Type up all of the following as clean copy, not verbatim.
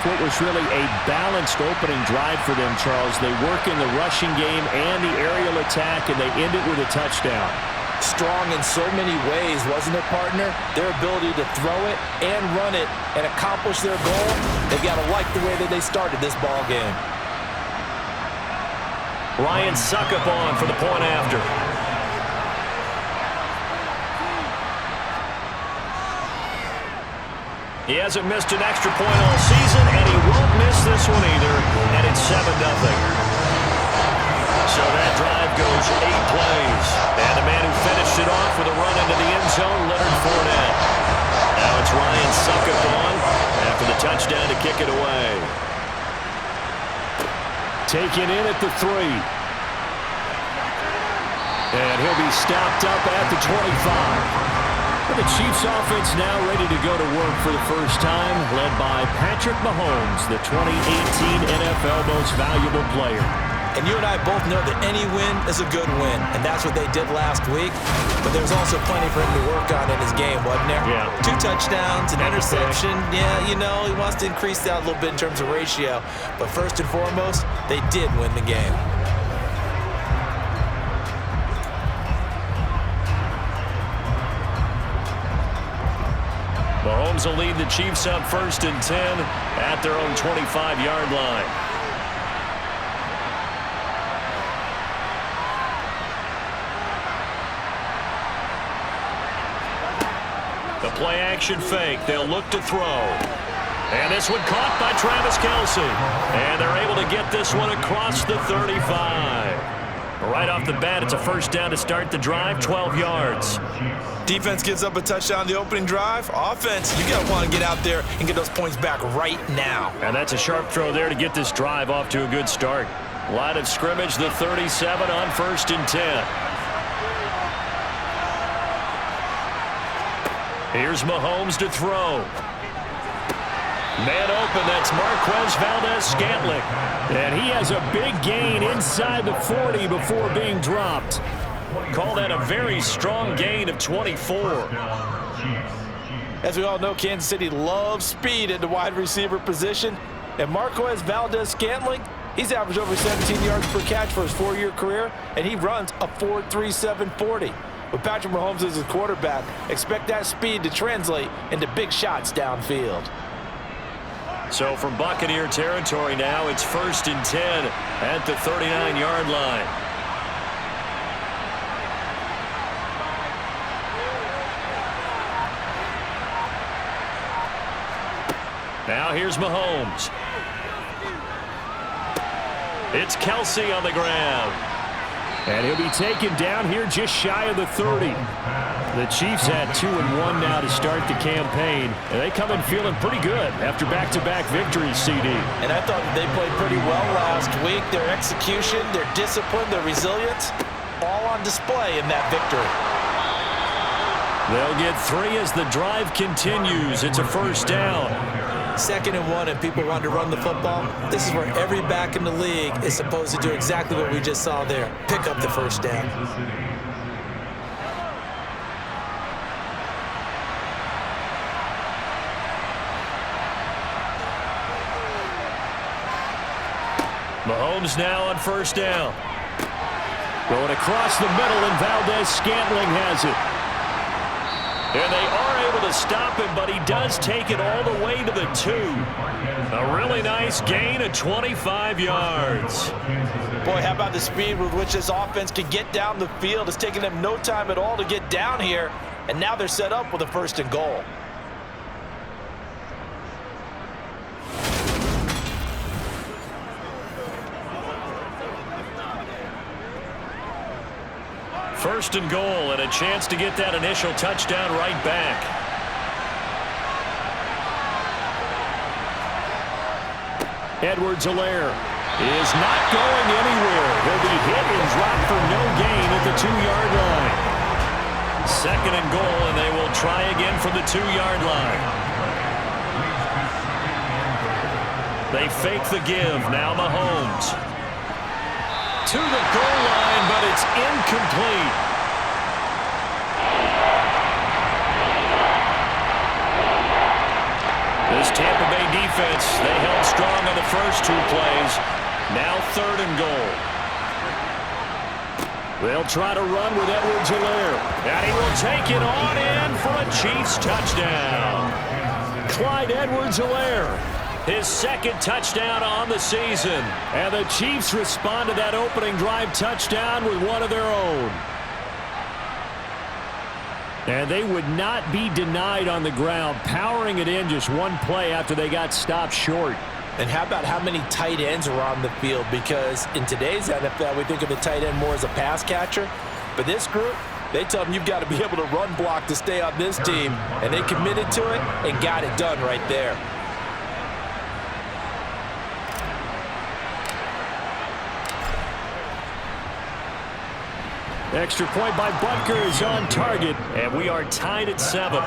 what was really a balanced opening drive for them, Charles. They work in the rushing game and the aerial attack, and they end it with a touchdown. Strong in so many ways, wasn't it, partner? Their ability to throw it and run it and accomplish their goal, they've got to like the way that they started this ball game. Ryan Suckup on for the point after. He hasn't missed an extra point all season, and he won't miss this one either, and it's 7-0. So that drive goes 8 plays. And the man who finished it off with a run into the end zone, Leonard Fournette. Now it's Ryan Suckup on after the touchdown to kick it away. Taken in at the 3. And he'll be stopped up at the 25. The Chiefs offense now ready to go to work for the first time, led by Patrick Mahomes, the 2018 NFL Most Valuable Player. And you and I both know that any win is a good win, and that's what they did last week. But there's also plenty for him to work on in his game, wasn't there? Yeah. 2 touchdowns, an interception. Yeah, you know, he wants to increase that a little bit in terms of ratio. But first and foremost, they did win the game. Mahomes will lead the Chiefs up 1st and 10 at their own 25-yard line. The play-action fake. They'll look to throw. And this one caught by Travis Kelce. And they're able to get this one across the 35. Right off the bat, it's a first down to start the drive, 12 yards. Defense gives up a touchdown on the opening drive. Offense, you got to want to get out there and get those points back right now. And that's a sharp throw there to get this drive off to a good start. Line of scrimmage, the 37 on 1st and 10. Here's Mahomes to throw. Man open, that's Marquez Valdez-Scantling. And he has a big gain inside the 40 before being dropped. Call that a very strong gain of 24. As we all know, Kansas City loves speed at the wide receiver position. And Marquez Valdez-Scantling, he's averaged over 17 yards per catch for his 4-year career, and he runs a 4.37 40. With Patrick Mahomes as his quarterback, expect that speed to translate into big shots downfield. So from Buccaneer territory now, it's 1st and 10 at the 39-yard line. Now here's Mahomes. It's Kelce on the ground. And he'll be taken down here just shy of the 30. The Chiefs had 2-1 now to start the campaign, and they come in feeling pretty good after back-to-back victories, CD. And I thought that they played pretty well last week. Their execution, their discipline, their resilience, all on display in that victory. They'll get 3 as the drive continues. It's a first down. 2nd and 1, and people want to run the football. This is where every back in the league is supposed to do exactly what we just saw there. Pick up the first down. Mahomes now on first down. Going across the middle, and Valdez-Scantling has it. And they are able to stop him, but he does take it all the way to the 2. A really nice gain of 25 yards. Boy, how about the speed with which this offense can get down the field? It's taking them no time at all to get down here, and now they're set up with a 1st and goal. First and goal, and a chance to get that initial touchdown right back. Edwards-Helaire is not going anywhere. He'll be hit and dropped for no gain at the 2-yard line. 2nd and goal, and they will try again from the 2-yard line. They fake the give. Now Mahomes. To the goal line, but it's incomplete. This Tampa Bay defense, they held the first 2 plays. Now 3rd and goal. They'll try to run with Edwards-Helaire. And he will take it on in for a Chiefs touchdown. Clyde Edwards-Helaire, his 2nd touchdown on the season. And the Chiefs respond to that opening drive touchdown with one of their own. And they would not be denied on the ground, powering it in just 1 play after they got stopped short. And how about how many tight ends are on the field? Because in today's NFL, we think of the tight end more as a pass catcher. But this group, they tell them you've got to be able to run block to stay on this team. And they committed to it and got it done right there. Extra point by Butker is on target, and we are tied at 7.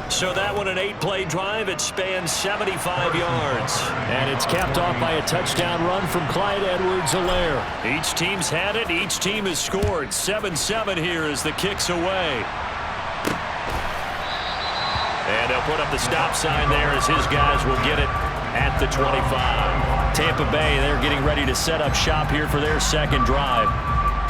So that one, an 8-play drive. It spans 75 yards. And it's capped off by a touchdown run from Clyde Edwards-Helaire. Each team's had it. Each team has scored. 7-7 here as the kick's away. And they'll put up the stop sign there as his guys will get it at the 25. Tampa Bay, they're getting ready to set up shop here for their 2nd drive.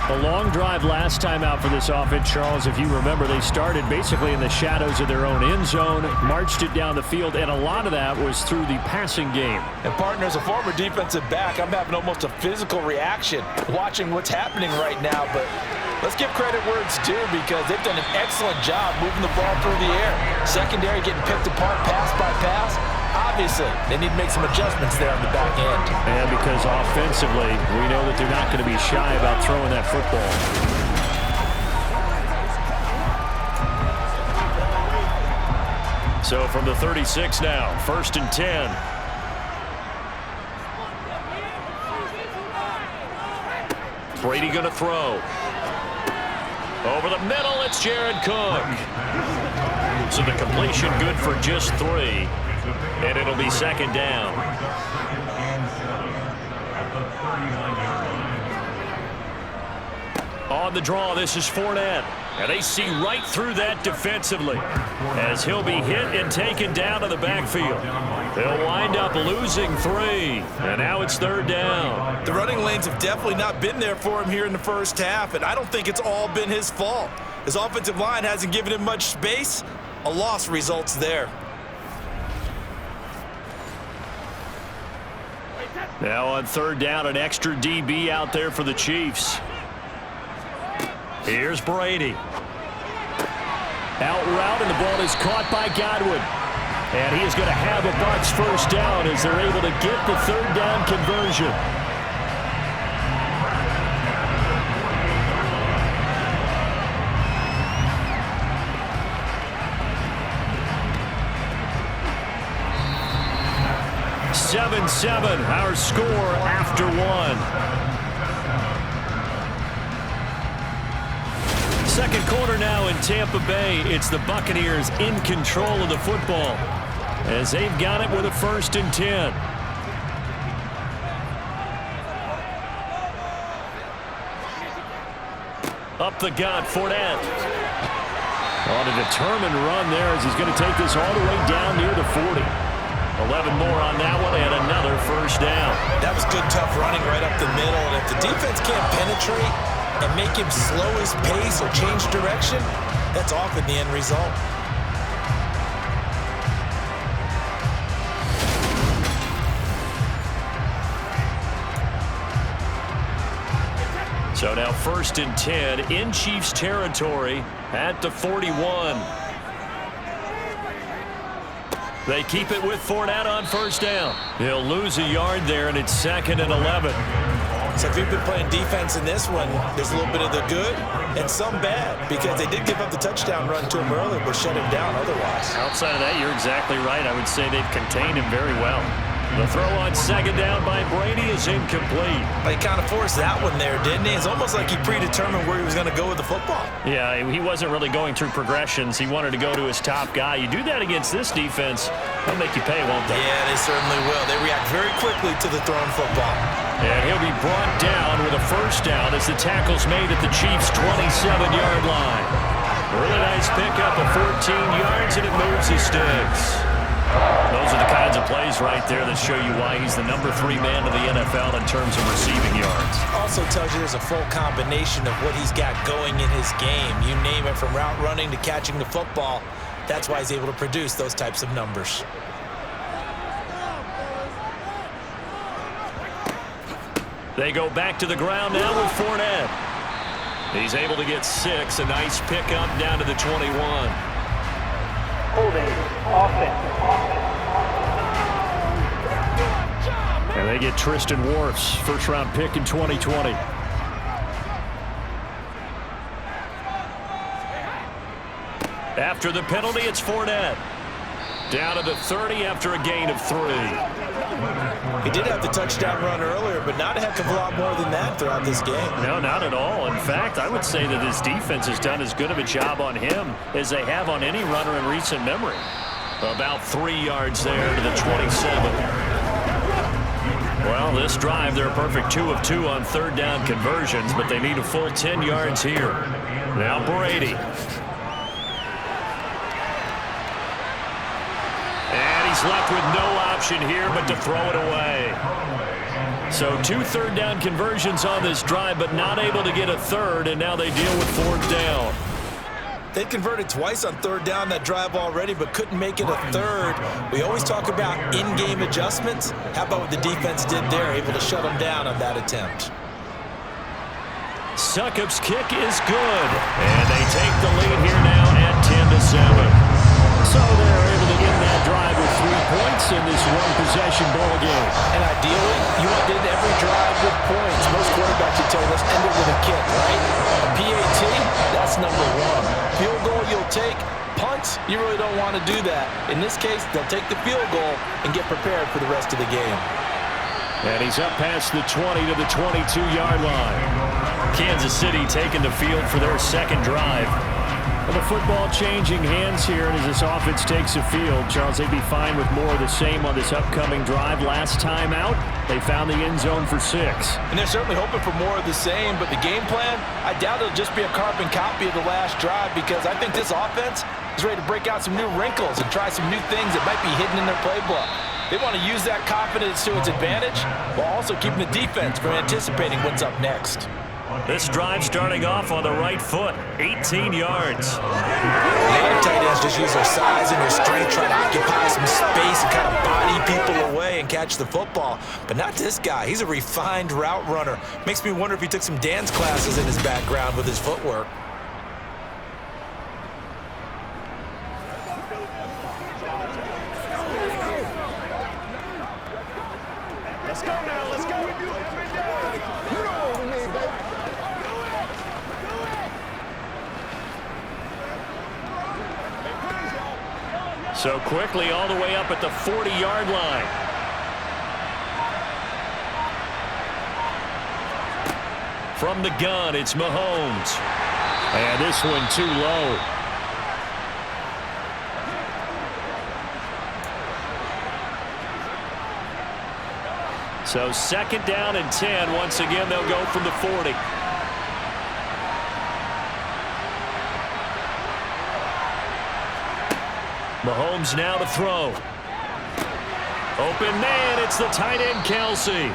A long drive last time out for this offense, Charles. If you remember, they started basically in the shadows of their own end zone, marched it down the field, and a lot of that was through the passing game. And, partner, as a former defensive back, I'm having almost a physical reaction watching what's happening right now. But let's give credit where it's due because they've done an excellent job moving the ball through the air. Secondary getting picked apart pass by pass. Obviously, they need to make some adjustments there on the back end. And because offensively, we know that they're not going to be shy about throwing that football. So from the 36 now, 1st and 10. Brady going to throw. Over the middle, it's Jared Cook. So the completion good for just 3. And it'll be 2nd down. On the draw, this is Fournette. And they see right through that defensively as he'll be hit and taken down to the backfield. They'll wind up losing 3. And now it's 3rd down. The running lanes have definitely not been there for him here in the first half, and I don't think it's all been his fault. His offensive line hasn't given him much space. A loss results there. Now on 3rd down, an extra DB out there for the Chiefs. Here's Brady. Out route, and the ball is caught by Godwin. And he is going to have a Bucs 1st down as they're able to get the 3rd down conversion. Our score after 1. 2nd quarter now in Tampa Bay. It's the Buccaneers in control of the football as they've got it with a 1st and 10. Up the gut, Fournette. On a determined run there as he's going to take this all the way down near the 40. 11 more on that one and another 1st down. That was good, tough running right up the middle. And if the defense can't penetrate and make him slow his pace or change direction, that's often the end result. So now 1st and 10 in Chiefs territory at the 41. They keep it with Fournette on 1st down. He'll lose a yard there, and it's 2nd and 11. So if you've been playing defense in this one, there's a little bit of the good and some bad because they did give up the touchdown run to him earlier but shut him down otherwise. Outside of that, you're exactly right. I would say they've contained him very well. The throw on 2nd down by Brady is incomplete. He kind of forced that one there, didn't he? It's almost like he predetermined where he was going to go with the football. Yeah, he wasn't really going through progressions. He wanted to go to his top guy. You do that against this defense, they'll make you pay, won't they? Yeah, they certainly will. They react very quickly to the thrown football. And he'll be brought down with a 1st down as the tackle's made at the Chiefs' 27-yard line. Really nice pickup of 14 yards, and it moves the sticks. Those are the kinds of plays right there that show you why he's the #3 man in the NFL in terms of receiving yards. Also tells you there's a full combination of what he's got going in his game. You name it, from route running to catching the football. That's why he's able to produce those types of numbers. They go back to the ground now with Fournette. He's able to get 6. A nice pickup down to the 21. Holding offense. And they get Tristan Wirfs, first-round pick in 2020. After the penalty, it's Fournette. Down to the 30 after a gain of 3. He did have the touchdown run earlier, but not a heck of a lot more than that throughout this game. No, not at all. In fact, I would say that his defense has done as good of a job on him as they have on any runner in recent memory. About 3 yards there to the 27. Well, this drive, they're a perfect 2 of 2 on third down conversions, but they need a full 10 yards here. Now Brady. And he's left with no option here but to throw it away. So 2 third down conversions on this drive, but not able to get a third, and now they deal with 4th down. They converted twice on third down that drive already, but couldn't make it a third. We always talk about in-game adjustments. How about what the defense did there, able to shut them down on that attempt? Succop's kick is good, and they take the lead here now at 10-7. So they're able to get that drive with 3 points in this one-possession ball game. And ideally, you want to end every drive with points. Most quarterbacks would tell you, let's end it with a kick, right? A PAT, that's number 1. Field goal you'll take. Punts, you really don't want to do that. In this case, they'll take the field goal and get prepared for the rest of the game. And he's up past the 20 to the 22-yard line. Kansas City taking the field for their second drive. And the football changing hands here, and as this offense takes the field, Charles, they'd be fine with more of the same on this upcoming drive. Last time out, they found the end zone for 6. And they're certainly hoping for more of the same, but the game plan, I doubt it'll just be a carbon copy of the last drive, because I think this offense is ready to break out some new wrinkles and try some new things that might be hidden in their playbook. They want to use that confidence to its advantage while also keeping the defense from anticipating what's up next. This drive starting off on the right foot, 18 yards. A lot of tight ends just use their size and their strength, try to occupy some space and kind of body people away and catch the football. But not this guy. He's a refined route runner. Makes me wonder if he took some dance classes in his background with his footwork. Let's go now, let's go. So quickly all the way up at the 40-yard line. From the gun, it's Mahomes. And this one too low. So 2nd down and 10. Once again, they'll go from the 40. Mahomes now to throw. Open man, it's the tight end Kelsey.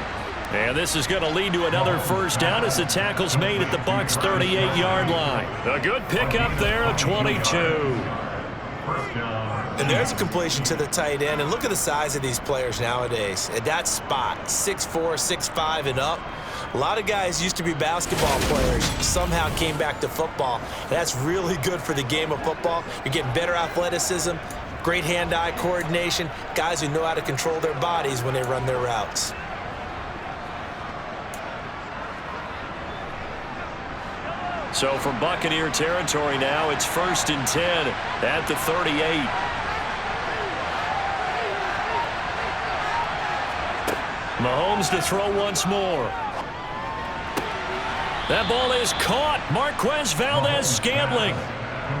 And this is going to lead to another first down as the tackle's made at the Bucs' 38-yard line. A good pickup there of 22. And there's a completion to the tight end. And look at the size of these players nowadays. At that spot, 6'4", 6'5", and up. A lot of guys used to be basketball players, somehow came back to football. And that's really good for the game of football. You're getting better athleticism, great hand-eye coordination, guys who know how to control their bodies when they run their routes. So from Buccaneer territory now, it's 1st and 10 at the 38. Mahomes to throw once more. That ball is caught. Marquez Valdes-Scantling.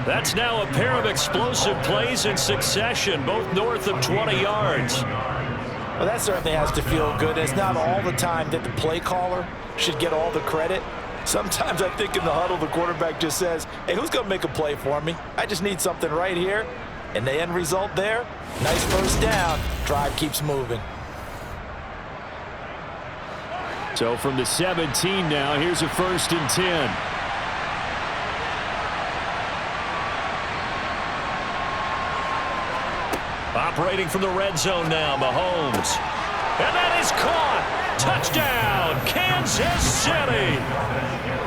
That's now a pair of explosive plays in succession, both north of 20 yards. Well, that certainly has to feel good. It's not all the time that the play caller should get all the credit. Sometimes I think in the huddle, the quarterback just says, hey, who's going to make a play for me? I just need something right here. And the end result there, nice first down. Drive keeps moving. So from the 17 now, here's a 1st and 10. Operating from the red zone now, Mahomes. And that is caught. Touchdown, Kansas City.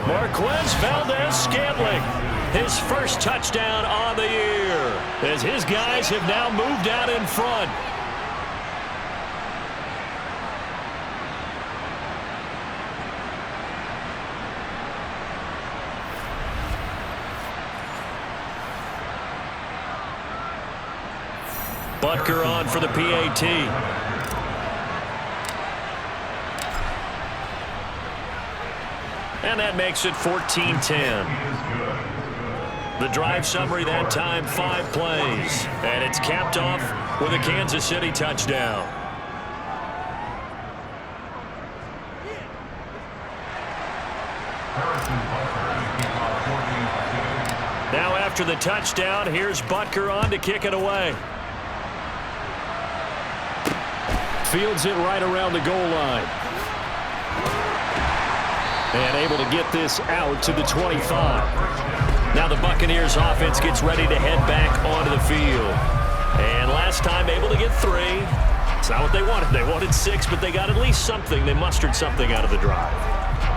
Marquez Valdez-Scantling, his first touchdown on the year, as his guys have now moved out in front. Butker on for the PAT. And that makes it 14-10. The drive summary that time, 5 plays. And it's capped off with a Kansas City touchdown. Now after the touchdown, here's Butker on to kick it away. Fields it right around the goal line. And able to get this out to the 25. Now the Buccaneers offense gets ready to head back onto the field. And last time able to get 3. It's not what they wanted. They wanted 6, but they got at least something. They mustered something out of the drive.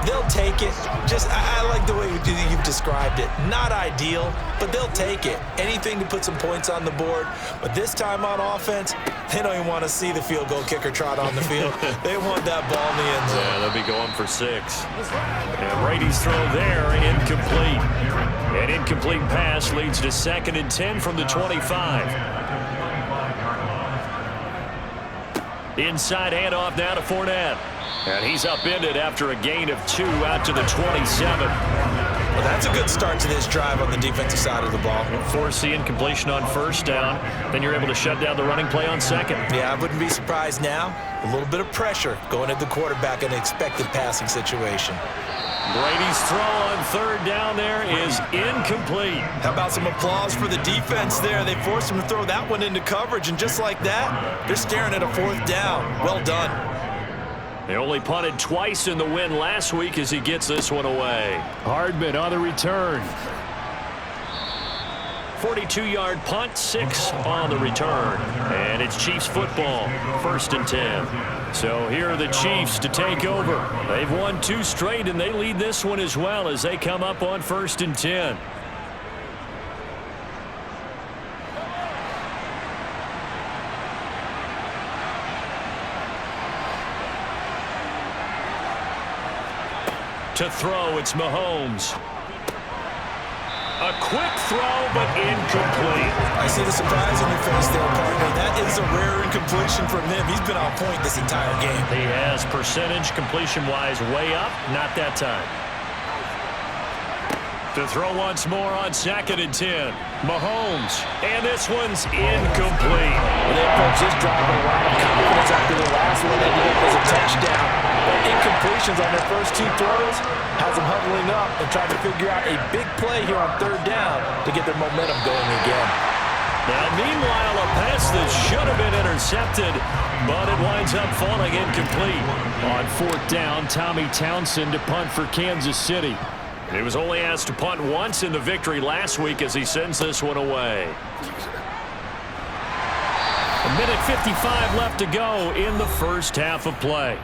They'll take it. I like the way you've described it. Not ideal, but they'll take it. Anything to put some points on the board. But this time on offense, they don't even want to see the field goal kicker trot on the field. They want that ball in the end zone. Yeah, they'll be going for 6. And Brady's throw there, incomplete. An incomplete pass leads to 2nd and 10 from the 25. Inside handoff now to Fournette. And he's upended after a gain of 2 out to the 27. Well, that's a good start to this drive on the defensive side of the ball. Force the incompletion on 1st down. Then you're able to shut down the running play on 2nd. Yeah, I wouldn't be surprised now. A little bit of pressure going at the quarterback in an expected passing situation. Brady's throw on 3rd down there is incomplete. How about some applause for the defense there? They forced him to throw that one into coverage, and just like that, they're staring at a 4th down. Well done. They only punted twice in the win last week as he gets this one away. Hardman on the return. 42-yard punt, 6 on the return. And it's Chiefs football, 1st and 10. So here are the Chiefs to take over. They've won 2 straight, and they lead this one as well as they come up on 1st and 10. To throw, it's Mahomes. A quick throw, but incomplete. I see the surprise on your face there, partner. That is a rare incompletion from him. He's been on point this entire game. He has percentage completion-wise way up. Not that time. To throw once more on 2nd and 10. Mahomes. And this one's incomplete. They approach this drive with a lot of confidence after the last one ended up as a touchdown. But incompletions on their first 2 throws has them huddling up and trying to figure out a big play here on 3rd down to get their momentum going again. Now, meanwhile, a pass that should have been intercepted, but it winds up falling incomplete. On 4th down, Tommy Townsend to punt for Kansas City. He was only asked to punt once in the victory last week as he sends this one away. 1:55 left to go in the first half of play.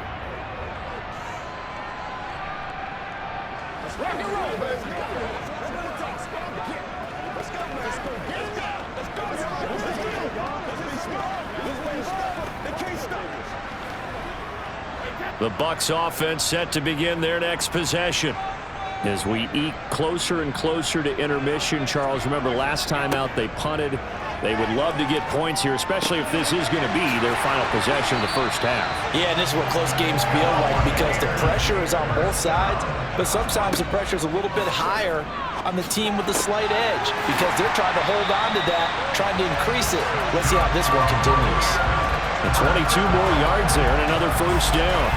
The Bucs offense set to begin their next possession. As we eke closer and closer to intermission, Charles, remember last time out they punted. They would love to get points here, especially if this is going to be their final possession of the first half. Yeah, and this is what close games feel like because the pressure is on both sides, but sometimes the pressure is a little bit higher on the team with the slight edge because they're trying to hold on to that, trying to increase it. Let's see how this one continues. And 22 more yards there and another first down.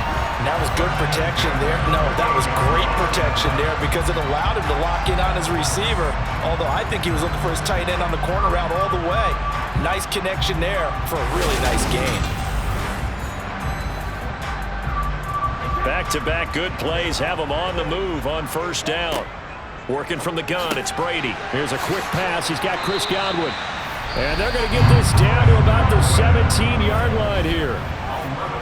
And that was good protection there. No, that was great protection there because it allowed him to lock in on his receiver, although I think he was looking for his tight end on the corner route all the way. Nice connection there for a really nice gain. Back-to-back good plays have them on the move on first down. Working from the gun, it's Brady. Here's a quick pass. He's got Chris Godwin. And they're going to get this down to about the 17-yard line here.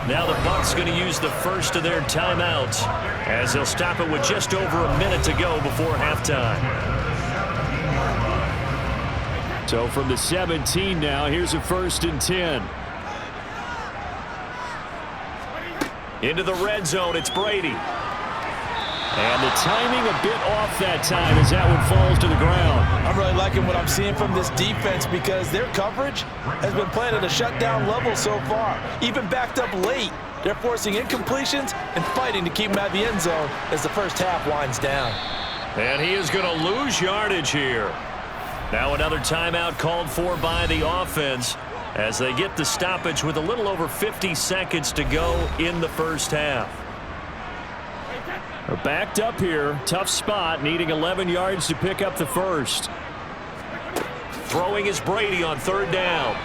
Now the Bucs going to use the first of their timeouts as they'll stop it with just over a minute to go before halftime. So from the 17 now, here's a 1st and 10. Into the red zone, it's Brady. And the timing a bit off that time as that one falls to the ground. I'm really liking what I'm seeing from this defense because their coverage has been playing at a shutdown level so far. Even backed up late, they're forcing incompletions and fighting to keep them out of the end zone as the first half winds down. And he is going to lose yardage here. Now another timeout called for by the offense as they get the stoppage with a little over 50 seconds to go in the first half. They're backed up here. Tough spot, needing 11 yards to pick up the first. Throwing is Brady on 3rd down.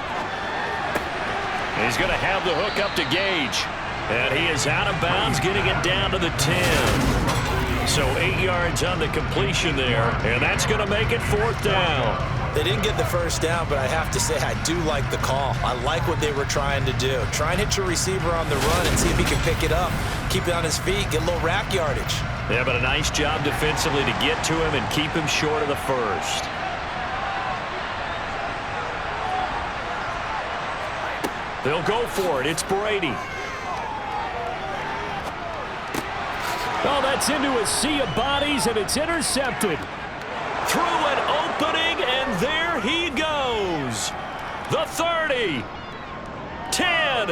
He's going to have the hook up to Gage. And he is out of bounds, getting it down to the 10. So 8 yards on the completion there, and that's going to make it 4th down. They didn't get the first down, but I have to say I do like the call. I like what they were trying to do. Try and hit your receiver on the run and see if he can pick it up. Keep it on his feet, get a little rack yardage. Yeah, but a nice job defensively to get to him and keep him short of the first. They'll go for it. It's Brady. Oh, that's into a sea of bodies, and it's intercepted. Through an opening, and there he goes. The 30. 10.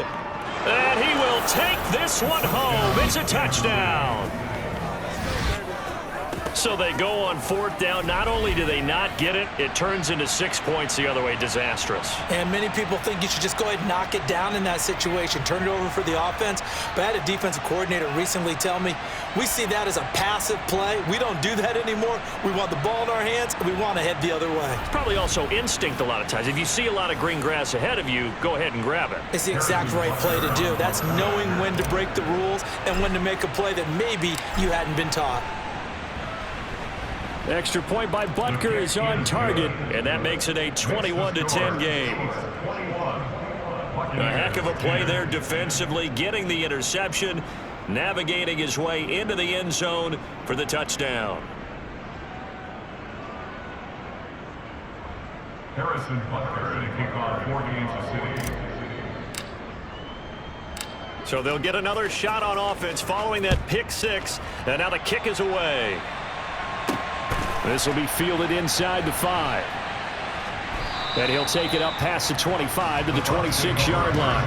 And he will take this one home. It's a touchdown. So they go on 4th down. Not only do they not get it, it turns into 6 points the other way. Disastrous. And many people think you should just go ahead and knock it down in that situation. Turn it over for the offense. But I had a defensive coordinator recently tell me, we see that as a passive play. We don't do that anymore. We want the ball in our hands, and we want to head the other way. It's probably also instinct a lot of times. If you see a lot of green grass ahead of you, go ahead and grab it. It's the exact right play to do. That's knowing when to break the rules and when to make a play that maybe you hadn't been taught. Extra point by Butker is on target, and that makes it a 21-10 game. A heck of a play there defensively, getting the interception, navigating his way into the end zone for the touchdown. Harrison Butker to kick off 4 Kansas City. So they'll get another shot on offense following that pick 6, and now the kick is away. This will be fielded inside the 5. And he'll take it up past the 25 to the 26-yard line.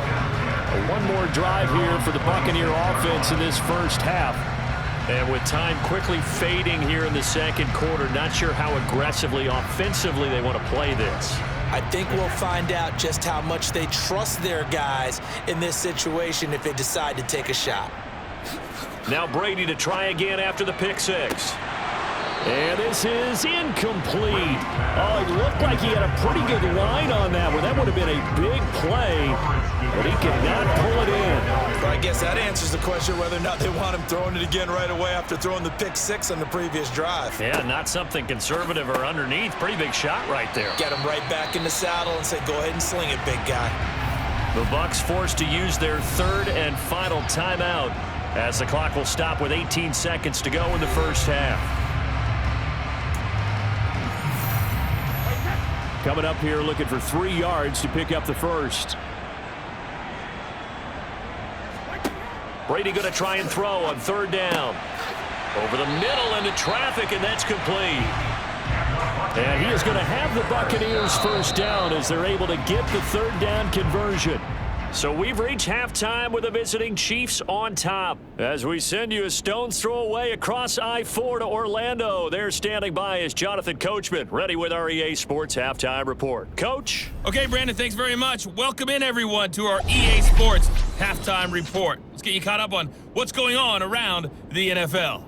One more drive here for the Buccaneer offense in this first half. And with time quickly fading here in the second quarter, not sure how aggressively, offensively they want to play this. I think we'll find out just how much they trust their guys in this situation if they decide to take a shot. Now Brady to try again after the pick 6. And this is incomplete. Oh, it looked like he had a pretty good line on that one. That would have been a big play, but he could not pull it in. So I guess that answers the question whether or not they want him throwing it again right away after throwing the pick 6 on the previous drive. Yeah, not something conservative or underneath. Pretty big shot right there. Get him right back in the saddle and say, go ahead and sling it, big guy. The Bucs forced to use their 3rd and final timeout as the clock will stop with 18 seconds to go in the first half. Coming up here looking for 3 yards to pick up the first. Brady going to try and throw on 3rd down. Over the middle into traffic, and that's complete. And he is going to have the Buccaneers first down as they're able to get the 3rd down conversion. So we've reached halftime with the visiting Chiefs on top. As we send you a stone's throw away across I-4 to Orlando. There standing by is Jonathan Coachman, ready with our EA Sports Halftime Report. Coach? Okay, Brandon, thanks very much. Welcome in, everyone, to our EA Sports Halftime Report. Let's get you caught up on what's going on around the NFL.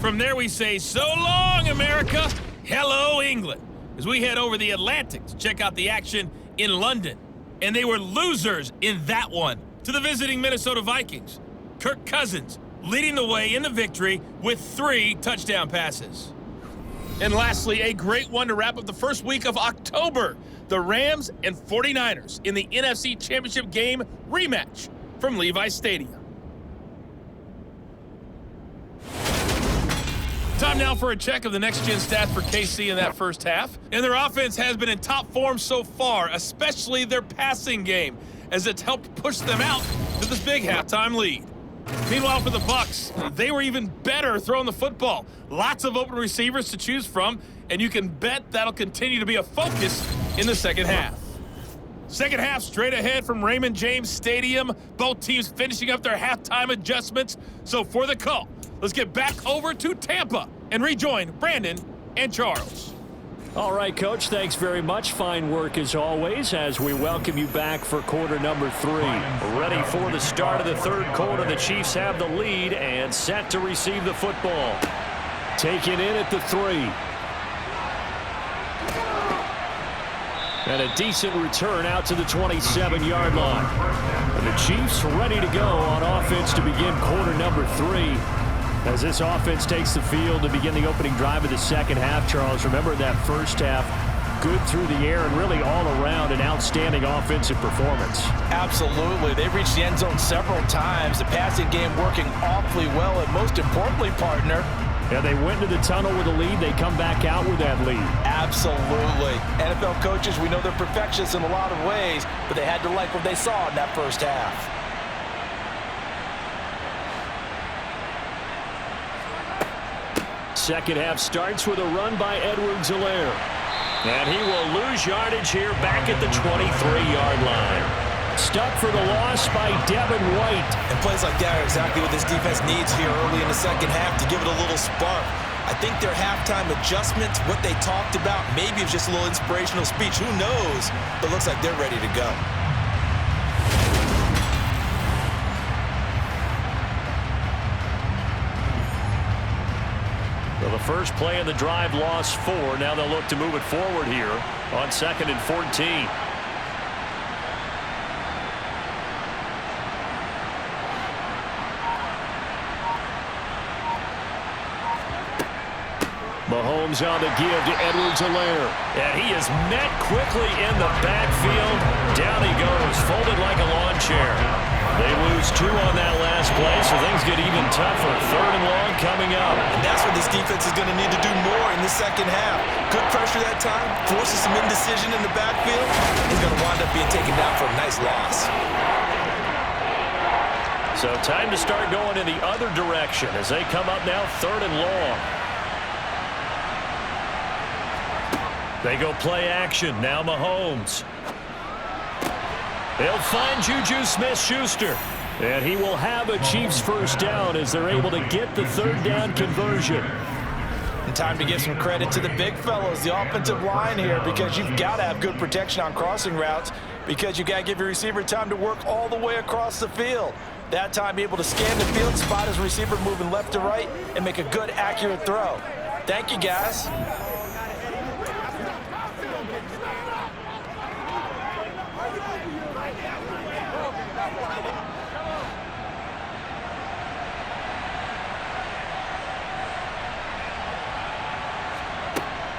from there, we say, so long, America. Hello, England. As we head over the Atlantic to check out the action in London. And they were losers in that one to the visiting Minnesota Vikings. Kirk Cousins leading the way in the victory with 3 touchdown passes. And lastly, a great one to wrap up the first week of October. The Rams and 49ers in the NFC Championship game rematch from Levi's Stadium. Time now for a check of the next-gen stats for KC in that first half. And their offense has been in top form so far, especially their passing game, as it's helped push them out to this big halftime lead. Meanwhile, for the Bucs, they were even better throwing the football. Lots of open receivers to choose from, and you can bet that'll continue to be a focus in the second half. Second half straight ahead from Raymond James Stadium. Both teams finishing up their halftime adjustments. So for the call, let's get back over to Tampa and rejoin Brandon and Charles. All right, Coach, thanks very much. Fine work as always as we welcome you back for quarter number 3. Ready for the start of the third quarter. The Chiefs have the lead and set to receive the football. Taken in at the 3. And a decent return out to the 27-yard line. And the Chiefs ready to go on offense to begin quarter number 3. As this offense takes the field to begin the opening drive of the second half, Charles, remember that first half, good through the air and really all around an outstanding offensive performance. Absolutely. They reached the end zone several times. The passing game working awfully well, and most importantly, partner, yeah, they went to the tunnel with a lead. They come back out with that lead. Absolutely. NFL coaches, we know they're perfectionists in a lot of ways, but they had to like what they saw in that first half. Second half starts with a run by Edwards-Helaire. And he will lose yardage here back at the 23-yard line. Stuck for the loss by Devin White. And plays like that are exactly what this defense needs here early in the second half to give it a little spark. I think their halftime adjustments, what they talked about, maybe it's just a little inspirational speech. Who knows? But it looks like they're ready to go. Well, the first play of the drive lost 4. Now they'll look to move it forward here on 2nd and 14. Mahomes on the give to Edwards-Helaire. And he is met quickly in the backfield. Down he goes, folded like a lawn chair. They lose 2 on that last play, so things get even tougher. 3rd and long coming up. And that's what this defense is going to need to do more in the second half. Good pressure that time, forces some indecision in the backfield. He's going to wind up being taken down for a nice loss. So time to start going in the other direction as they come up now 3rd and long. They go play action. Now Mahomes. They'll find Juju Smith-Schuster. And he will have a Chiefs first down as they're able to get the 3rd down conversion. And time to give some credit to the big fellows, the offensive line here, because you've got to have good protection on crossing routes because you got to give your receiver time to work all the way across the field. That time be able to scan the field, spot his receiver moving left to right, and make a good, accurate throw. Thank you, guys.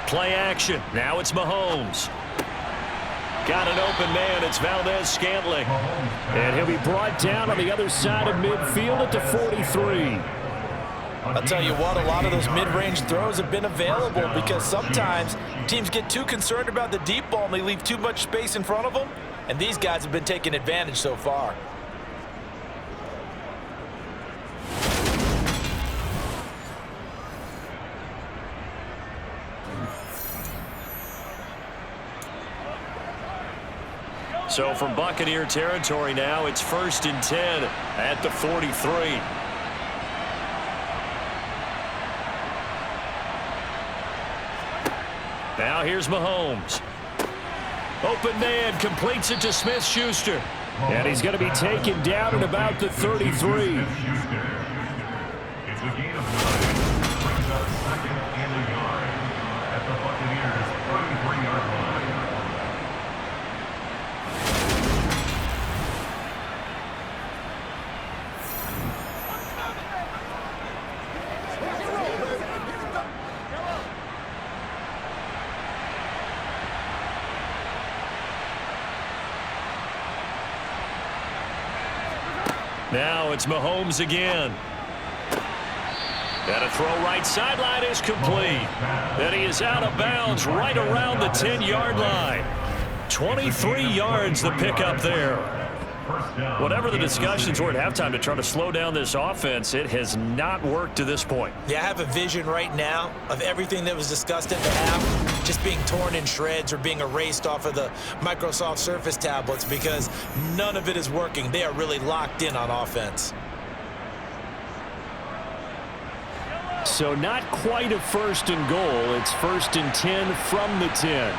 Play action. Now it's Mahomes. Got an open man. It's Valdez-Scantling. And he'll be brought down on the other side of midfield at the 43. I'll tell you what, a lot of those mid-range throws have been available because sometimes teams get too concerned about the deep ball and they leave too much space in front of them. And these guys have been taking advantage so far. So from Buccaneer territory now, it's 1st and 10 at the 43. Now here's Mahomes. Open man, completes it to Smith-Schuster. And he's going to be taken down at about the 33. It's a gain of 9. Now it's Mahomes again. And a throw right sideline is complete. And he is out of bounds right around the 10-yard line. 23 yards the pickup there. Whatever the discussions were at halftime to try to slow down this offense, it has not worked to this point. Yeah, I have a vision right now of everything that was discussed at the half just being torn in shreds or being erased off of the Microsoft Surface tablets because none of it is working. They are really locked in on offense. So not quite a 1st and goal. It's 1st and 10 from the 10.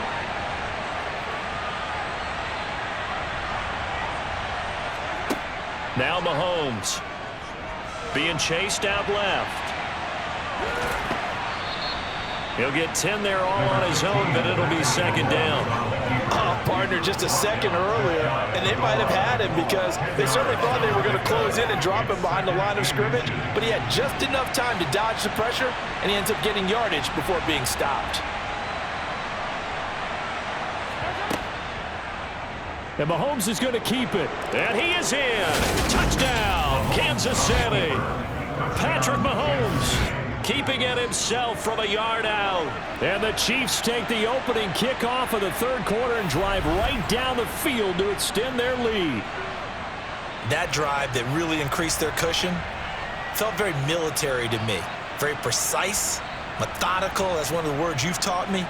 Now Mahomes being chased out left. He'll get 10 there all on his own, but it'll be 2nd down. Oh, partner, just a second earlier, and they might have had him because they certainly thought they were going to close in and drop him behind the line of scrimmage, but he had just enough time to dodge the pressure, and he ends up getting yardage before being stopped. And Mahomes is going to keep it. And he is in. Touchdown, Kansas City. Patrick Mahomes keeping it himself from a yard out. And the Chiefs take the opening kickoff of the 3rd quarter and drive right down the field to extend their lead. That drive that really increased their cushion felt very military to me. Very precise, methodical. That's one of the words you've taught me.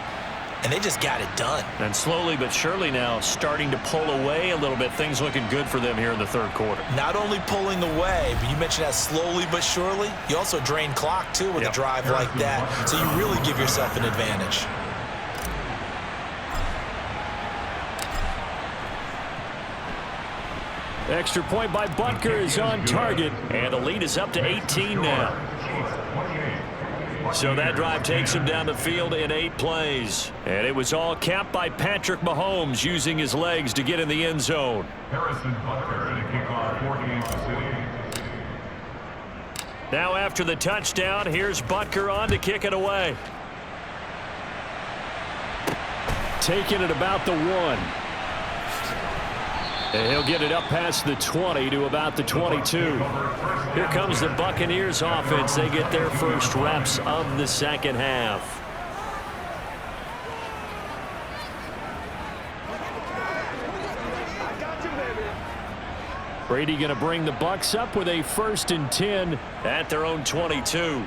And they just got it done. And slowly but surely now starting to pull away a little bit. Things looking good for them here in the 3rd quarter. Not only pulling away, but you mentioned that slowly but surely. You also drain clock, too, with a drive like that. So you really give yourself an advantage. Extra point by Butker is on target. And the lead is up to 18 now. So that drive takes him down the field in 8 plays. And it was all capped by Patrick Mahomes using his legs to get in the end zone. Harrison Butker to kick off 4 games to City. Now after the touchdown, here's Butker on to kick it away. Taking it about the 1. And he'll get it up past the 20 to about the 22. Here comes the Buccaneers offense. They get their first reps of the 2nd half. Brady going to bring the Bucs up with a 1st and 10 at their own 22.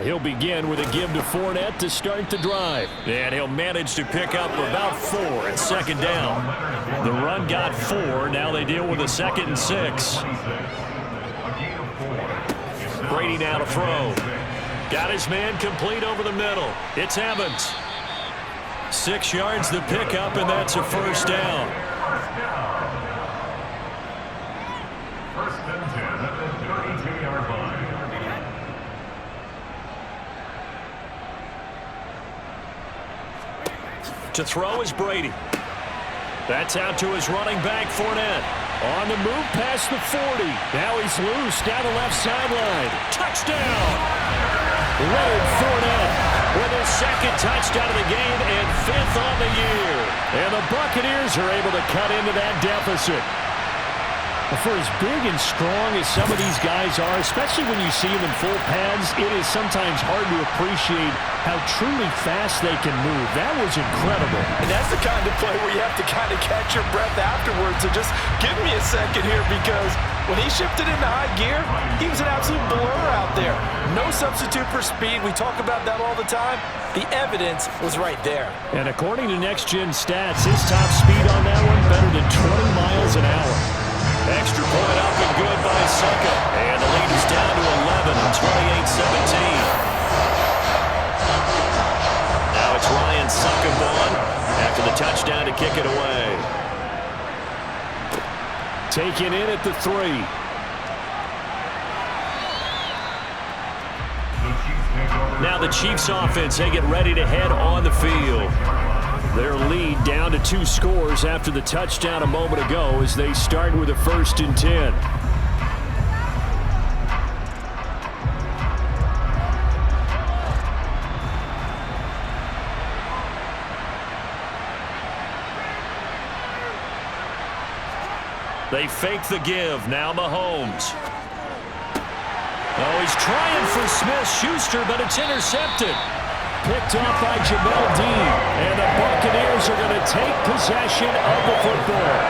He'll begin with a give to Fournette to start the drive. And he'll manage to pick up about 4 at 2nd down. The run got 4. Now they deal with a 2nd and 6. Brady now to throw. Got his man complete over the middle. It's Evans. 6 yards the pickup, and that's a 1st down. 1st and 10 at the 32-yard line. To throw is Brady. That's out to his running back, Fournette. On the move past the 40. Now he's loose down the left sideline. Touchdown! Leonard Fournette with his 2nd touchdown of the game and 5th on the year. And the Buccaneers are able to cut into that deficit. For as big and strong as some of these guys are, especially when you see them in full pads, it is sometimes hard to appreciate how truly fast they can move. That was incredible. And that's the kind of play where you have to kind of catch your breath afterwards. So just give me a second here, because when he shifted into high gear, he was an absolute blur out there. No substitute for speed. We talk about that all the time. The evidence was right there. And according to Next Gen Stats, his top speed on that one better than 20 miles an hour. Extra point up and good by Succa. And the lead is down to 11 on 28-17. Now it's Ryan Succa after the touchdown to kick it away. Taken in at the 3. Now the Chiefs offense, they get ready to head on the field. Their lead down to 2 scores after the touchdown a moment ago as they start with a 1st and 10. They fake the give. Now Mahomes. Oh, he's trying for Smith-Schuster, but it's intercepted. Picked off by Jamel Dean. And the Buccaneers are going to take possession of the football.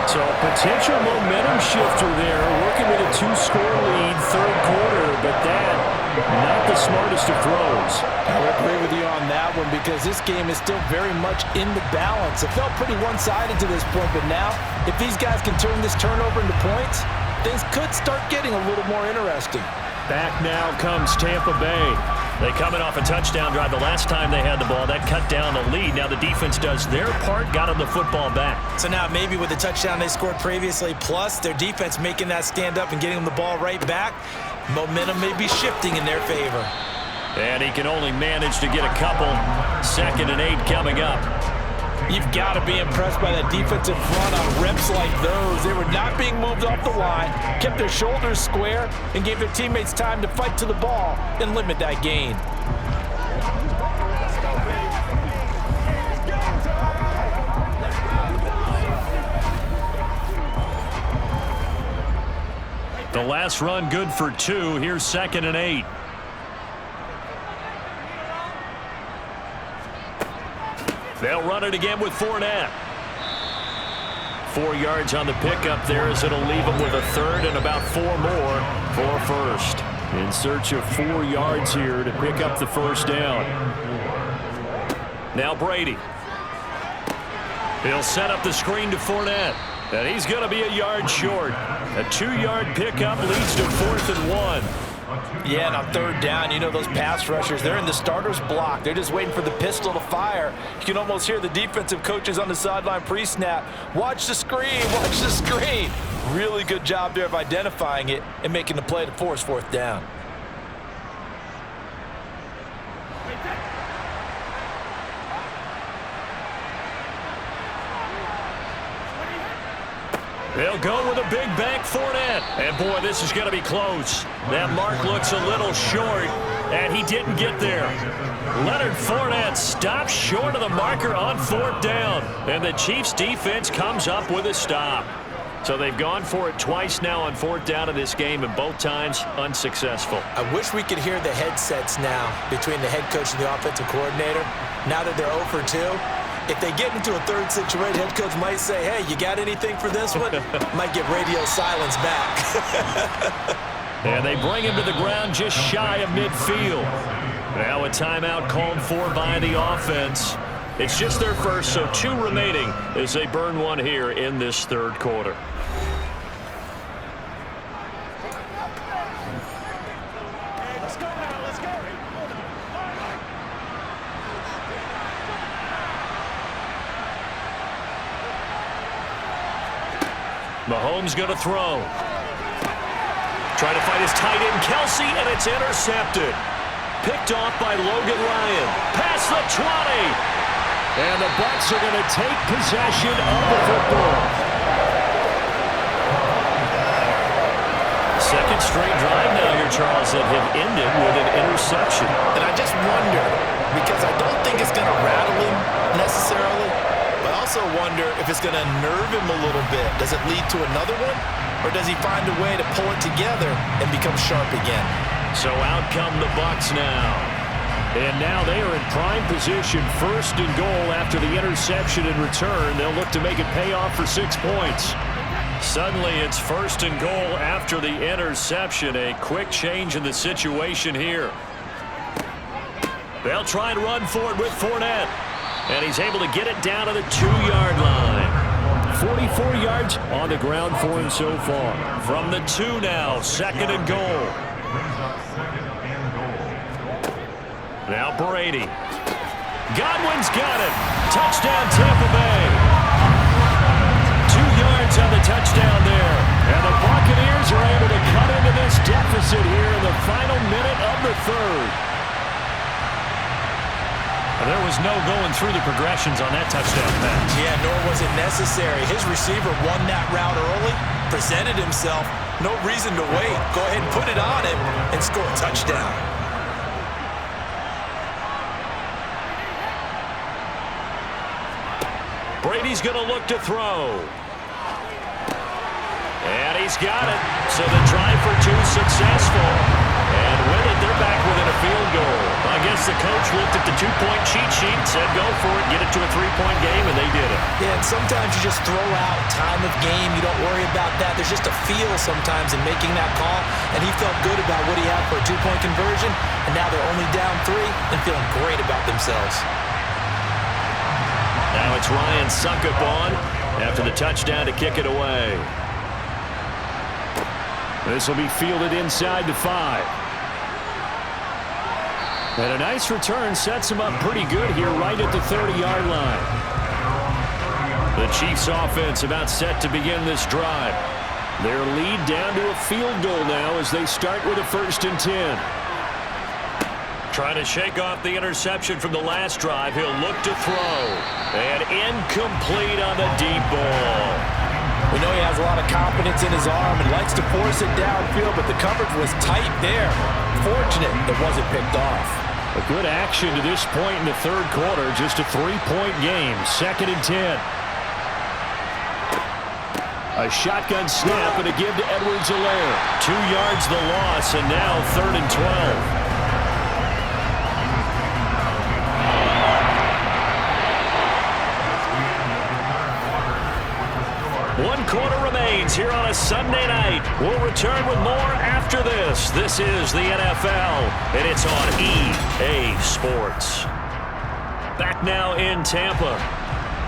So a potential momentum shifter there, working with a 2-score lead, third quarter, but that, not the smartest of throws. I would agree with you on that one because this game is still very much in the balance. It felt pretty one-sided to this point, but now, if these guys can turn this turnover into points, things could start getting a little more interesting. Back now comes Tampa Bay. They coming off a touchdown drive the last time they had the ball. That cut down the lead. Now the defense does their part, got them the football back. So now maybe with the touchdown they scored previously, plus their defense making that stand up and getting them the ball right back, momentum may be shifting in their favor. And he can only manage to get a couple. 2nd and 8 coming up. You've got to be impressed by that defensive front on reps like those. They were not being moved off the line, kept their shoulders square, and gave their teammates time to fight to the ball and limit that gain. The last run good for 2. Here's 2nd and 8. They'll run it again with Fournette. 4 yards on the pickup there as it'll leave them with a third and about 4 more for first. In search of 4 yards here to pick up the first down. Now Brady. He'll set up the screen to Fournette. And he's going to be a yard short. A 2-yard pickup leads to 4th and 1. Yeah, and on 3rd down, you know those pass rushers, they're in the starter's block. They're just waiting for the pistol to fire. You can almost hear the defensive coaches on the sideline pre-snap. Watch the screen, watch the screen. Really good job there of identifying it and making the play to force 4th down. They'll go with a big bank Fournette. And, boy, this is going to be close. That mark looks a little short, and he didn't get there. Leonard Fournette stops short of the marker on 4th down. And the Chiefs' defense comes up with a stop. So they've gone for it twice now on 4th down in this game, and both times unsuccessful. I wish we could hear the headsets now between the head coach and the offensive coordinator. Now that they're 0 for 2. If they get into a 3rd situation, head coach might say, hey, you got anything for this one? Might get radio silence back. And they bring him to the ground just shy of midfield. Now a timeout called for by the offense. It's just their first, so 2 remaining as they burn 1 here in this 3rd quarter. Let's go now, let's go. Mahomes going to throw. Trying to find his tight end, Kelsey, and it's intercepted. Picked off by Logan Ryan. Past the 20. And the Bucs are going to take possession of the football. 2nd straight drive now here, Charles, that have ended with an interception. And I just wonder, because I don't think it's going to rattle him necessarily, but I also wonder if it's going to nerve him a little bit. Does it lead to another one? Or does he find a way to pull it together and become sharp again? So out come the Bucs now. And now they are in prime position, 1st and goal after the interception and return. They'll look to make it pay off for 6 points. Suddenly it's 1st and goal after the interception. A quick change in the situation here. They'll try and run for it with Fournette. And he's able to get it down to the 2-yard line. 44 yards on the ground for him so far. From the 2 now, 2nd and goal. Now Brady. Godwin's got it. Touchdown Tampa Bay. 2 yards on the touchdown there. And the Buccaneers are able to cut into this deficit here in the final minute of the 3rd. There was no going through the progressions on that touchdown pass. Yeah, nor was it necessary. His receiver won that route early, presented himself. No reason to wait. Go ahead and put it on him and score a touchdown. Brady's going to look to throw. He's got it. So the try for two successful. And with it, they're back within a field goal. I guess the coach looked at the two-point cheat sheet and said, go for it, get it to a three-point game, and they did it. Yeah, and sometimes you just throw out time of game. You don't worry about that. There's just a feel sometimes in making that call, and he felt good about what he had for a two-point conversion, and now they're only down 3 and feeling great about themselves. Now it's Ryan Suckup on after the touchdown to kick it away. This will be fielded inside the 5. And a nice return sets him up pretty good here right at the 30-yard line. The Chiefs offense about set to begin this drive. Their lead down to a field goal now as they start with a 1st and 10. Trying to shake off the interception from the last drive. He'll look to throw. And incomplete on the deep ball. We know he has a lot of confidence in his arm and likes to force it downfield, but the coverage was tight there. Fortunate it wasn't picked off. A good action to this point in the 3rd quarter. Just a 3-point game. 2nd and 10. A shotgun snap and a give to Edwards-Helaire. 2 yards the loss, and now 3rd and 12. 1 quarter remains here on a Sunday night. We'll return with more after this. This is the NFL, and it's on EA Sports. Back now in Tampa.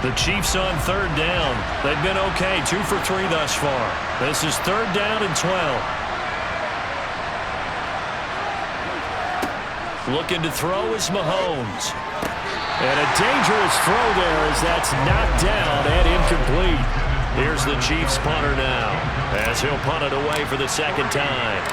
The Chiefs on 3rd down. They've been okay, 2 for 3 thus far. This is 3rd down and 12. Looking to throw is Mahomes. And a dangerous throw there as that's knocked down and incomplete. Here's the Chiefs punter now as he'll punt it away for the 2nd time.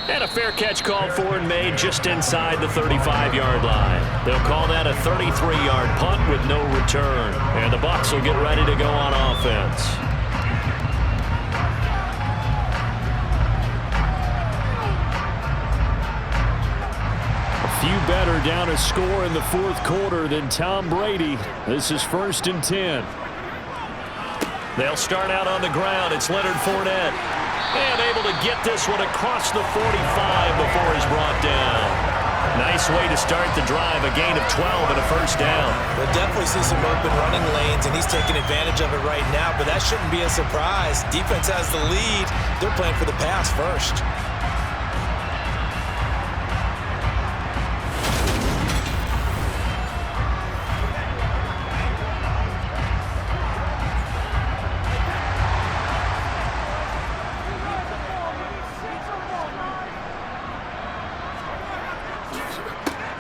And a fair catch called for and made just inside the 35-yard line. They'll call that a 33-yard punt with no return. And the Bucs will get ready to go on offense. Few better down a score in the 4th quarter than Tom Brady. This is 1st and 10. They'll start out on the ground. It's Leonard Fournette. And able to get this one across the 45 before he's brought down. Nice way to start the drive. A gain of 12 and a 1st down. We'll definitely see some open running lanes, and he's taking advantage of it right now, but that shouldn't be a surprise. Defense has the lead. They're playing for the pass first.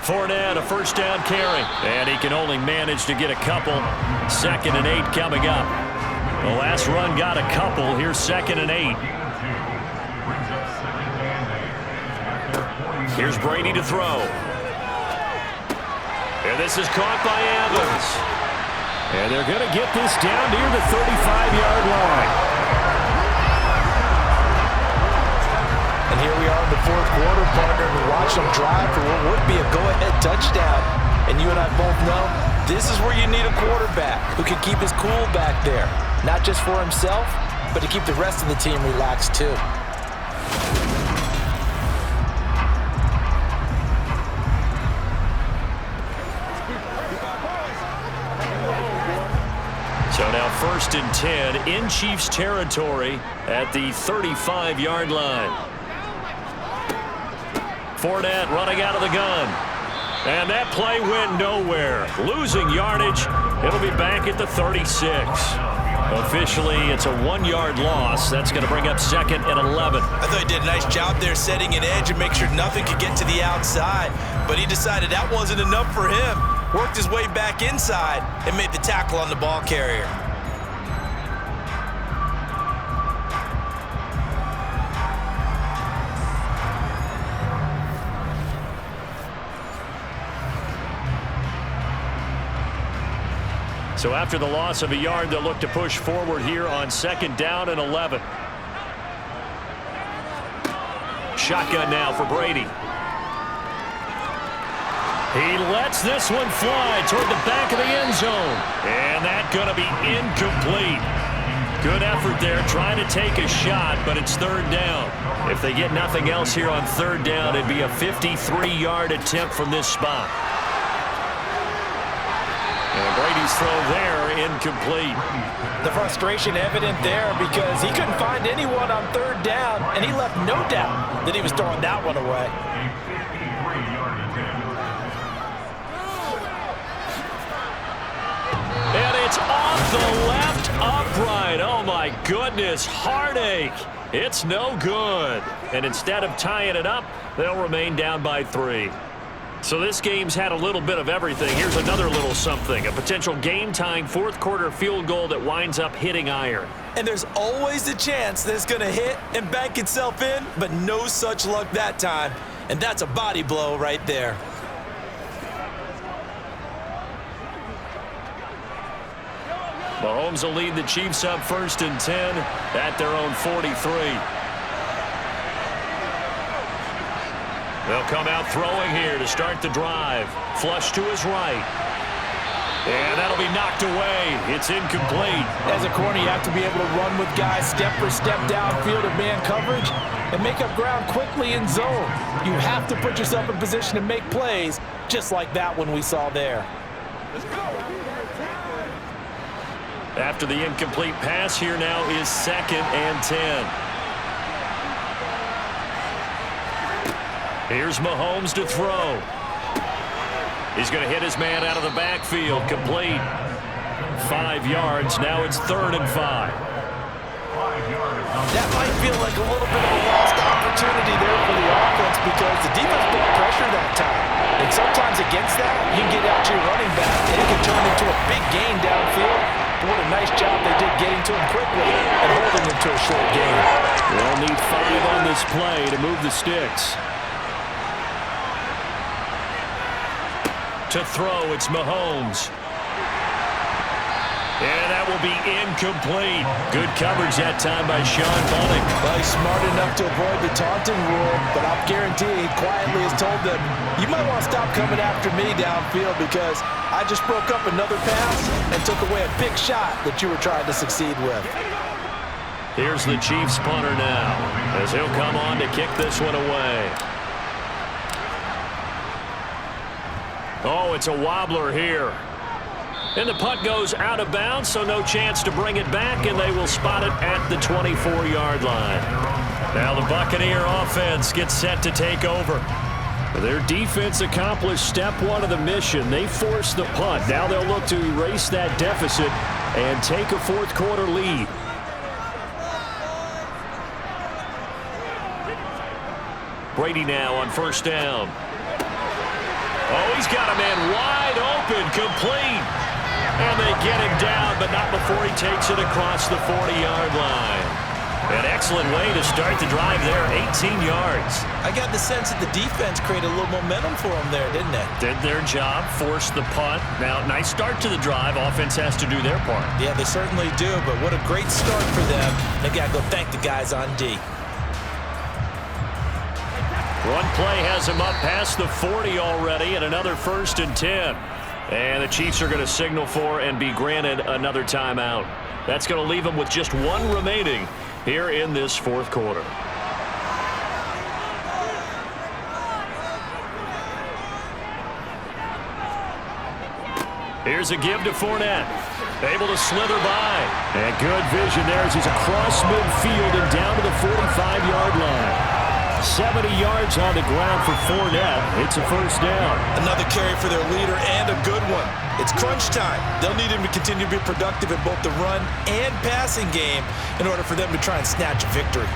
Fournette, a 1st down carry. And he can only manage to get a couple. 2nd and 8 coming up. The last run got a couple. Here's 2nd and 8. Here's Brady to throw. And this is caught by Evans. And they're going to get this down near the 35-yard line. And here we are in the 4th quarter, partner. We watch them drive for what would be a go-ahead touchdown. And you and I both know this is where you need a quarterback who can keep his cool back there. Not just for himself, but to keep the rest of the team relaxed too. So now 1st and 10 in Chiefs territory at the 35-yard line. Fournette running out of the gun. And that play went nowhere. Losing yardage. It'll be back at the 36. Officially, it's a 1-yard loss. That's going to bring up 2nd and 11. I thought he did a nice job there setting an edge and make sure nothing could get to the outside. But he decided that wasn't enough for him. Worked his way back inside and made the tackle on the ball carrier. So after the loss of a yard, they'll look to push forward here on 2nd down and 11. Shotgun now for Brady. He lets this one fly toward the back of the end zone. And that's going to be incomplete. Good effort there trying to take a shot, but it's third down. If they get nothing else here on third down, it'd be a 53-yard attempt from this spot. And Brady's throw there, incomplete. The frustration evident there because he couldn't find anyone on third down, and he left no doubt that he was throwing that one away. And it's off the left upright. Oh, my goodness. Heartache. It's no good. And instead of tying it up, they'll remain down by 3. So this game's had a little bit of everything. Here's another little something. A potential game-tying fourth-quarter field goal that winds up hitting iron. And there's always a chance that it's going to hit and bank itself in, but no such luck that time. And that's a body blow right there. Mahomes will lead the Chiefs up 1st and 10 at their own 43. They'll come out throwing here to start the drive. Flush to his right. And that'll be knocked away. It's incomplete. As a corner, you have to be able to run with guys step for step downfield in man coverage and make up ground quickly in zone. You have to put yourself in position to make plays, just like that one we saw there. After the incomplete pass, here now is 2nd and 10. Here's Mahomes to throw. He's going to hit his man out of the backfield. Complete. 5 yards. Now it's 3rd and 5. That might feel like a little bit of a lost opportunity there for the offense because the defense brought pressure that time. And sometimes against that, you can get out to your running back and it can turn into a big gain downfield. What a nice job they did getting to him quickly and holding him to a short gain. They'll need 5 on this play to move the sticks. To throw, it's Mahomes. And that will be incomplete. Good coverage that time by Sean Bunting. Well, he's smart enough to avoid the taunting rule, but I'll guarantee he quietly has told them, you might want to stop coming after me downfield because I just broke up another pass and took away a big shot that you were trying to succeed with. Here's the Chiefs punter now as he'll come on to kick this one away. Oh, it's a wobbler here. And the punt goes out of bounds, so no chance to bring it back, and they will spot it at the 24-yard line. Now the Buccaneer offense gets set to take over. Their defense accomplished step 1 of the mission. They forced the punt. Now they'll look to erase that deficit and take a fourth-quarter lead. Brady now on 1st down. Oh, he's got a man wide open, complete. And they get him down, but not before he takes it across the 40-yard line. An excellent way to start the drive there, 18 yards. I got the sense that the defense created a little momentum for them there, didn't it? Did their job, forced the punt. Now, nice start to the drive. Offense has to do their part. Yeah, they certainly do, but what a great start for them. They got to go thank the guys on D. Run play has him up past the 40 already, and another 1st and 10. And the Chiefs are going to signal for and be granted another timeout. That's going to leave them with just 1 remaining here in this 4th quarter. Here's a give to Fournette. Able to slither by. And good vision there as he's across midfield and down to the 45-yard line. 70 yards on the ground for Fournette. It's a 1st down. Another carry for their leader and a good one. It's crunch time. They'll need him to continue to be productive in both the run and passing game in order for them to try and snatch a victory.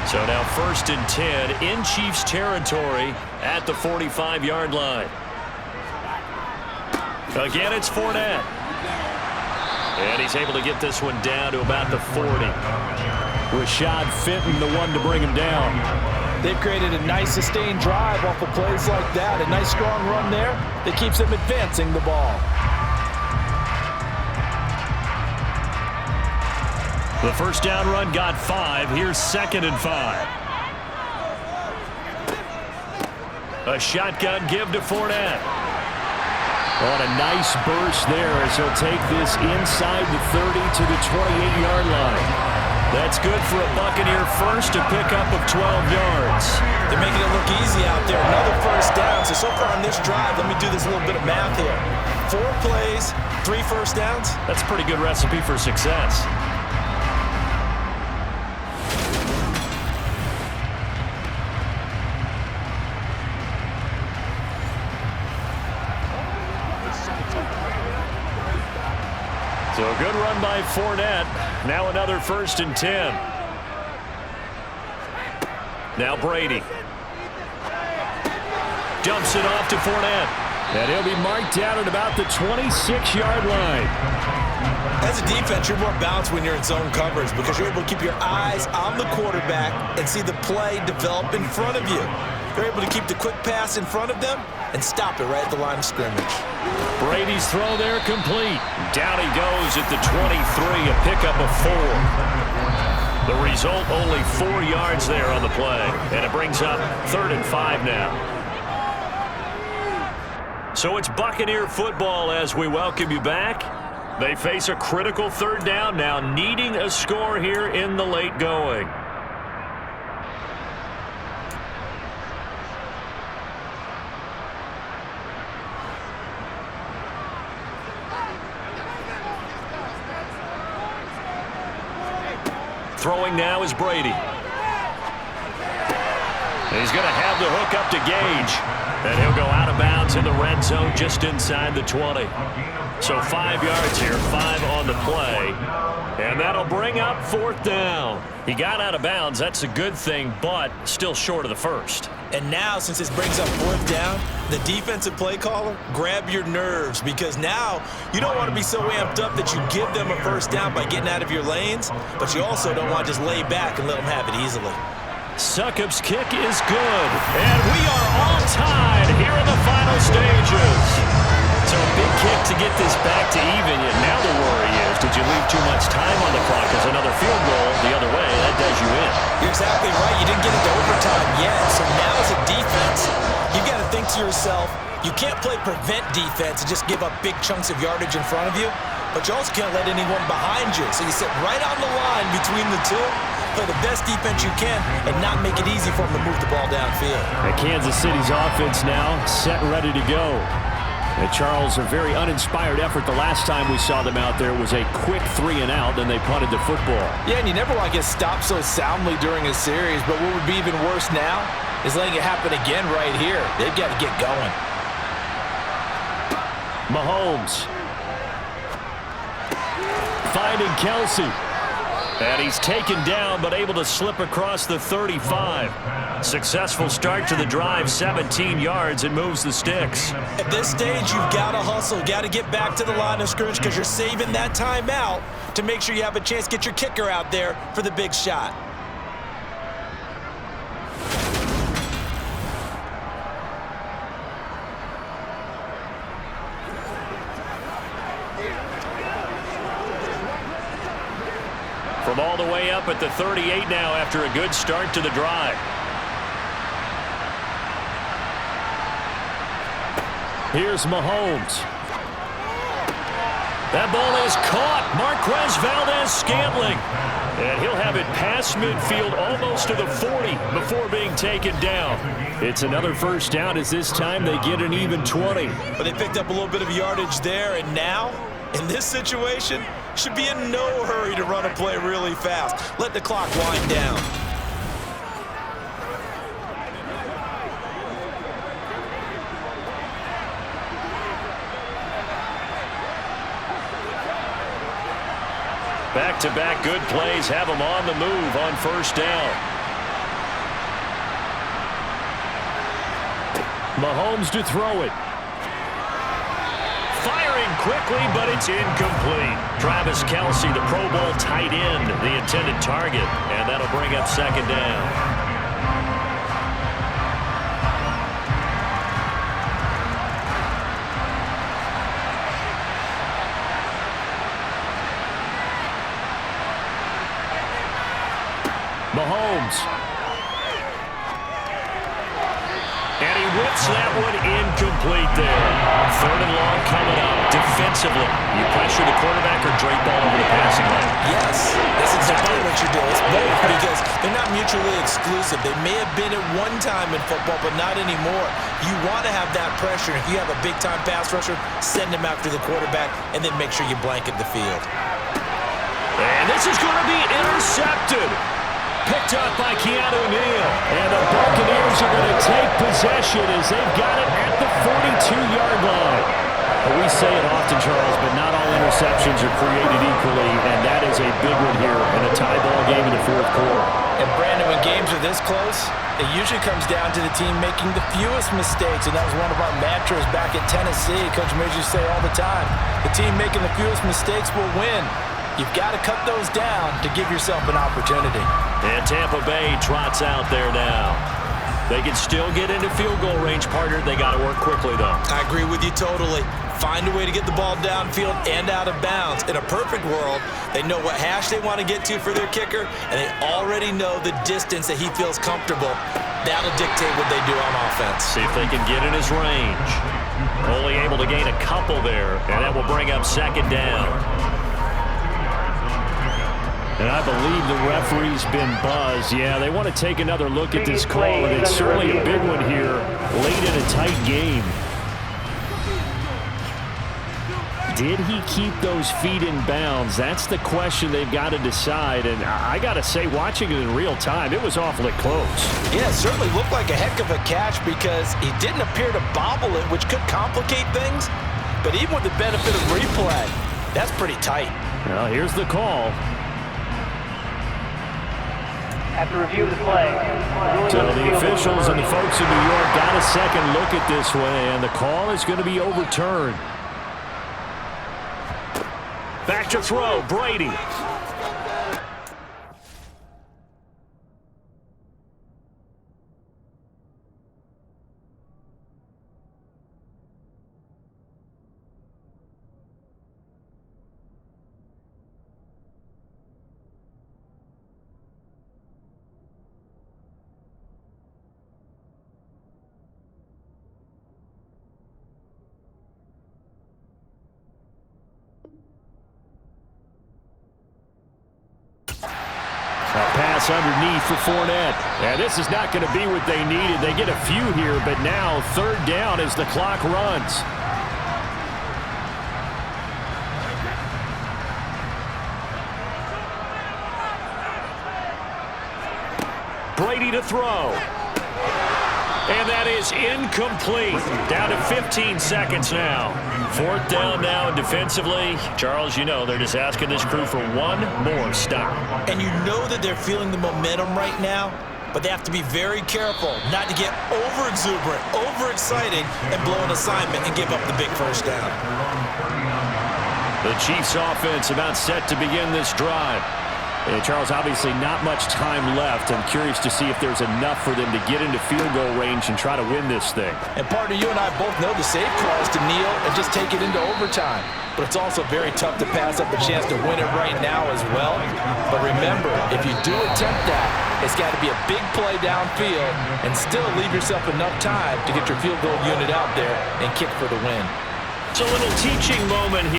So now 1st and 10 in Chiefs territory at the 45-yard line. Again, it's Fournette. And he's able to get this one down to about the 40. Rashad Fenton, the one to bring him down. They've created a nice sustained drive off of plays like that. A nice strong run there that keeps them advancing the ball. The first down run got 5. Here's 2nd and 5. A shotgun give to Fournette. On a nice burst there as he'll take this inside the 30 to the 28-yard line. That's good for a Buccaneer first, a pickup of 12 yards. They're making it look easy out there. Another first down. So far on this drive, let me do this little bit of math here. 4 plays, 3 first downs. That's a pretty good recipe for success. So a good run by Fournette. Now another 1st and 10. Now Brady. Dumps it off to Fournette. And he'll be marked down at about the 26-yard line. As a defense, you're more balanced when you're in zone coverage because you're able to keep your eyes on the quarterback and see the play develop in front of you. They're able to keep the quick pass in front of them and stop it right at the line of scrimmage. Brady's throw there complete. Down he goes at the 23, a pickup of 4. The result, only 4 yards there on the play. And it brings up 3rd and 5 now. So it's Buccaneer football as we welcome you back. They face a critical 3rd down now, needing a score here in the late going. Throwing now is Brady. And he's going to have the hook up to Gage. And he'll go out of bounds in the red zone just inside the 20. So 5 yards here, 5 on the play. And that'll bring up 4th down. He got out of bounds. That's a good thing, but still short of the first. And now, since this brings up 4th down, the defensive play caller, grab your nerves because now you don't want to be so amped up that you give them a first down by getting out of your lanes, but you also don't want to just lay back and let them have it easily. Succop's kick is good, and we are all tied here in the final stages. So a big kick to get this back to even, yet now the worry is, did you leave too much time on the clock? As another field goal the other way, that does you in. You're exactly right. You didn't get into overtime yet, so now as a defense, you've got to think to yourself, you can't play prevent defense and just give up big chunks of yardage in front of you, but you also can't let anyone behind you. So you sit right on the line between the two, play the best defense you can, and not make it easy for them to move the ball downfield. And Kansas City's offense now set and ready to go. And Charles, a very uninspired effort the last time we saw them out there was a quick 3 and out, then they punted the football. Yeah, and you never want to get stopped so soundly during a series, but what would be even worse now is letting it happen again right here. They've got to get going. Mahomes. Finding Kelsey. And he's taken down, but able to slip across the 35. Successful start to the drive, 17 yards, and moves the sticks. At this stage, you've got to hustle, got to get back to the line of scrimmage because you're saving that timeout to make sure you have a chance to get your kicker out there for the big shot. From all the way up at the 38 now after a good start to the drive. Here's Mahomes. That ball is caught. Marquez Valdez-Scantling. And he'll have it past midfield almost to the 40 before being taken down. It's another first down as this time they get an even 20. But they picked up a little bit of yardage there, and now, in this situation, should be in no hurry to run a play really fast. Let the clock wind down. Back-to-back good plays have them on the move on first down. Mahomes to throw it. Firing quickly, but it's incomplete. Travis Kelce, the Pro Bowl tight end, the intended target, and that'll bring up second down. Mahomes. And he whips that one incomplete there. 3rd and long coming up. Defensively, you pressure the quarterback or drape all over the passing lane? Yes, that's exactly what you do. It's both because they're not mutually exclusive. They may have been at one time in football, but not anymore. You want to have that pressure. If you have a big-time pass rusher, send him after the quarterback, and then make sure you blanket the field. And this is going to be intercepted. Picked up by Keanu Neal. And the Buccaneers are going to take possession as they've got it at the 42-yard line. We say it often, Charles, but not all interceptions are created equally, and that is a big one here in a tie ball game in the 4th quarter. And Brandon, when games are this close, it usually comes down to the team making the fewest mistakes, and that was one of our mantras back at Tennessee. Coach Mears used to say all the time, the team making the fewest mistakes will win. You've got to cut those down to give yourself an opportunity. And Tampa Bay trots out there now. They can still get into field goal range, partner. They got to work quickly, though. I agree with you totally. Find a way to get the ball downfield and out of bounds. In a perfect world, they know what hash they want to get to for their kicker, and they already know the distance that he feels comfortable. That'll dictate what they do on offense. See if they can get in his range. Only able to gain a couple there, and that will bring up 2nd down. And I believe the referee's been buzzed. Yeah, they want to take another look at this call, and it's certainly a big one here late in a tight game. Did he keep those feet in bounds? That's the question they've got to decide. And I got to say, watching it in real time, it was awfully close. Yeah, it certainly looked like a heck of a catch because he didn't appear to bobble it, which could complicate things. But even with the benefit of replay, that's pretty tight. Well, here's the call. After review of the play. So the officials and the folks in New York got a second look at this one, and the call is going to be overturned. Back to throw, Brady. Pass underneath for Fournette. And this is not going to be what they needed. They get a few here, but now 3rd down as the clock runs. Brady to throw. And that is incomplete. Down to 15 seconds now. 4th down now defensively. Charles, you know, they're just asking this crew for one more stop. And you know that they're feeling the momentum right now, but they have to be very careful not to get over-exuberant, overexcited, and blow an assignment and give up the big 1st down. The Chiefs offense about set to begin this drive. And Charles, obviously not much time left. I'm curious to see if there's enough for them to get into field goal range and try to win this thing. And partner, you and I both know the safe call is to kneel and just take it into overtime. But it's also very tough to pass up a chance to win it right now as well. But remember, if you do attempt that, it's got to be a big play downfield and still leave yourself enough time to get your field goal unit out there and kick for the win. It's a little teaching moment here.